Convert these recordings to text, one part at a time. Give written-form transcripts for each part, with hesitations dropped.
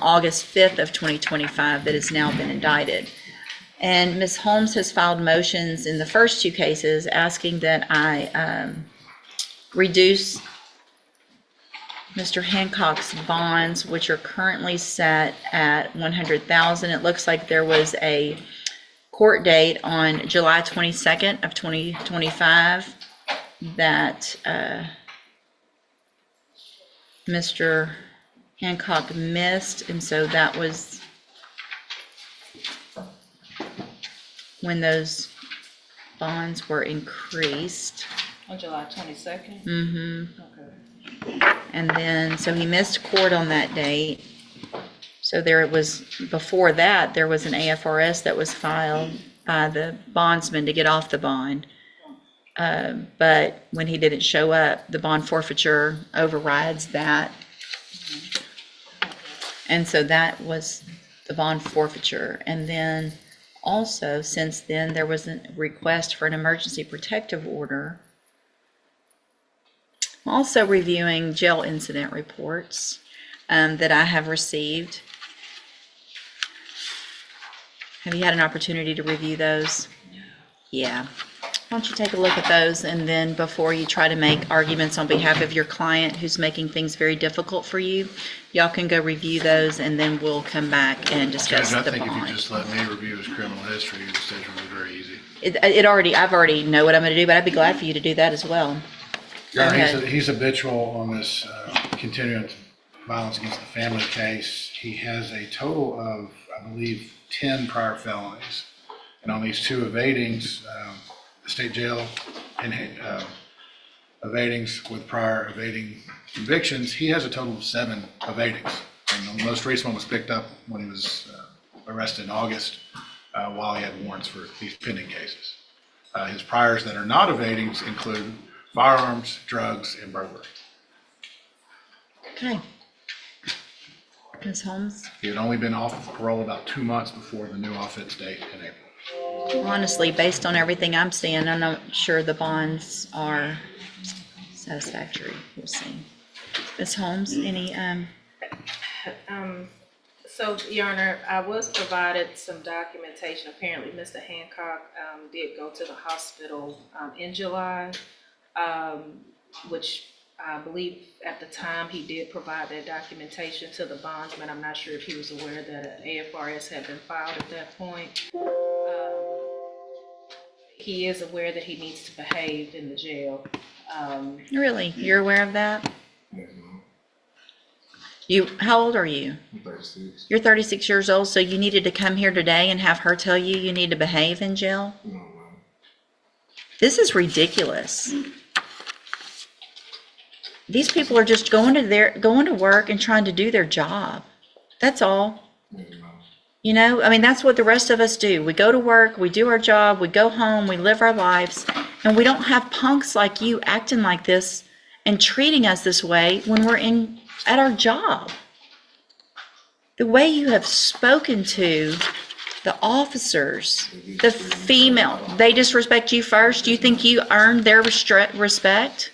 August 5th of 2025 that has now been indicted. And Ms. Holmes has filed motions in the first two cases asking that I reduce Mr. Hancock's bonds, which are currently set at $100,000. It looks like there was a court date on July 22nd of 2025 that Mr. Hancock missed, and so that was when those bonds were increased. On July 22nd? Mm-hmm. Okay. And then, so he missed court on that date. So there was, before that, there was an AFRS that was filed by the bondsman to get off the bond. But when he didn't show up, the bond forfeiture overrides that. And so that was the bond forfeiture. And then also, since then, there was a request for an emergency protective order. I'm also reviewing jail incident reports that I have received. Have you had an opportunity to review those? Yeah. Why don't you take a look at those, and then before you try to make arguments on behalf of your client who's making things very difficult for you, y'all can go review those, and then we'll come back and discuss the bond. Judge, I think if you just let me review his criminal history, the decision will be very easy. I've already know what I'm going to do, but I'd be glad for you to do that as well. Go ahead. He's habitual on this continuing violence against the family case. He has a total of, I believe, 10 prior felonies. And on these two evadings, the state jail and evadings with prior evading convictions, he has a total of 7 evadings. And the most recent one was picked up when he was arrested in August while he had warrants for these pending cases. His priors that are not evadings include firearms, drugs, and burglary. Okay. Ms. Holmes? He had only been off of parole about 2 months before the new offense date in April. Honestly, based on everything I'm seeing, I'm not sure the bonds are satisfactory. We'll see. Ms. Holmes, any, So, Your Honor, I was provided some documentation. Apparently, Mr. Hancock did go to the hospital in July, which I believe at the time he did provide that documentation to the bondsman. I'm not sure if he was aware that an AFRS had been filed at that point. He is aware that he needs to behave in the jail. really, you're aware of that? Yes, ma'am. How old are you? I'm 36. You're 36 years old, so you needed to come here today and have her tell you you need to behave in jail? No, ma'am. This is ridiculous. These people are just going to work and trying to do their job. That's all. Yes, ma'am. You know, I mean, that's what the rest of us do. We go to work, we do our job, we go home, we live our lives, and we don't have punks like you acting like this and treating us this way when we're at our job. The way you have spoken to the officers, the female, they disrespect you first. Do you think you earned their respect?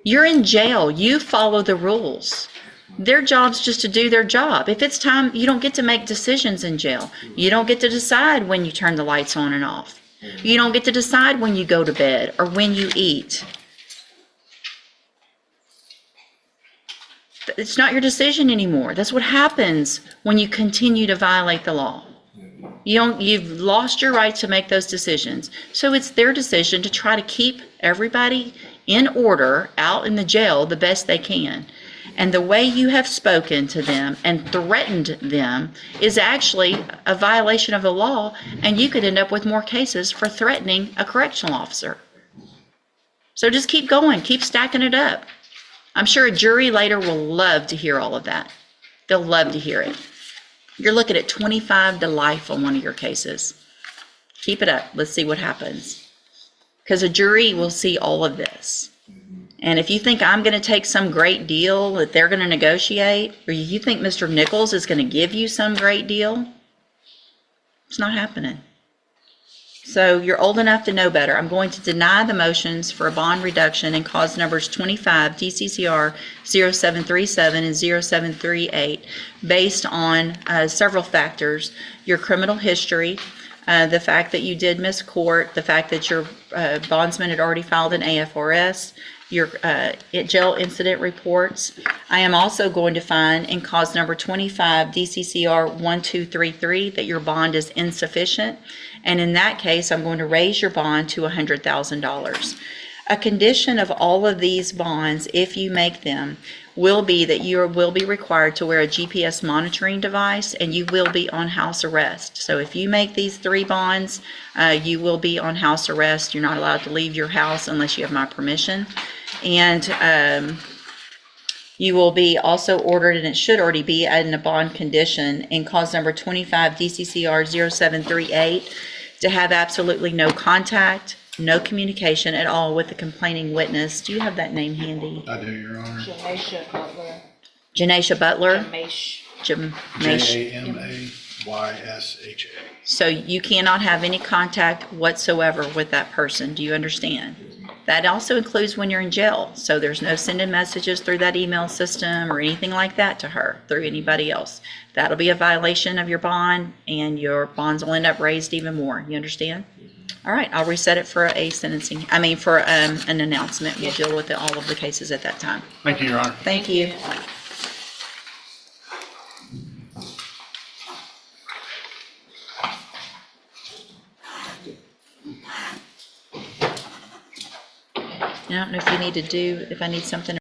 You're in jail. You follow the rules. Their job's just to do their job. If it's time, you don't get to make decisions in jail. You don't get to decide when you turn the lights on and off. You don't get to decide when you go to bed or when you eat. It's not your decision anymore. That's what happens when you continue to violate the law. You've lost your right to make those decisions. So it's their decision to try to keep everybody in order out in the jail the best they can. And the way you have spoken to them and threatened them is actually a violation of the law, and you could end up with more cases for threatening a correctional officer. So just keep going, keep stacking it up. I'm sure a jury later will love to hear all of that. They'll love to hear it. You're looking at 25 to life on one of your cases. Keep it up. Let's see what happens. Because a jury will see all of this. And if you think I'm going to take some great deal that they're going to negotiate, or you think Mr. Nichols is going to give you some great deal, it's not happening. So you're old enough to know better. I'm going to deny the motions for a bond reduction in cause numbers 25 DCCR 0737 and 0738 based on several factors: your criminal history, the fact that you did miss court, the fact that your bondsman had already filed an AFRS, your jail incident reports. I am also going to find in cause number 25 DCCR 1233 that your bond is insufficient. And in that case, I'm going to raise your bond to $100,000. A condition of all of these bonds, if you make them, will be that you will be required to wear a GPS monitoring device and you will be on house arrest. So if you make these 3 bonds, you will be on house arrest. You're not allowed to leave your house unless you have my permission. And you will be also ordered, and it should already be in a bond condition, in cause number 25 DCCR 0738 to have absolutely no contact, no communication at all with the complaining witness. Do you have that name handy? I do, Your Honor. Janaisha Butler. Janaisha Butler? Jamaisha. Jamaisha. JAMAYSHA. So you cannot have any contact whatsoever with that person. Do you understand? That also includes when you're in jail. So there's no sending messages through that email system or anything like that to her through anybody else. That'll be a violation of your bond, and your bonds will end up raised even more. You understand? All right, I'll reset it for a sentencing, for an announcement. We'll deal with all of the cases at that time. Thank you, Your Honor. Thank you. I don't know if you need to do, if I need something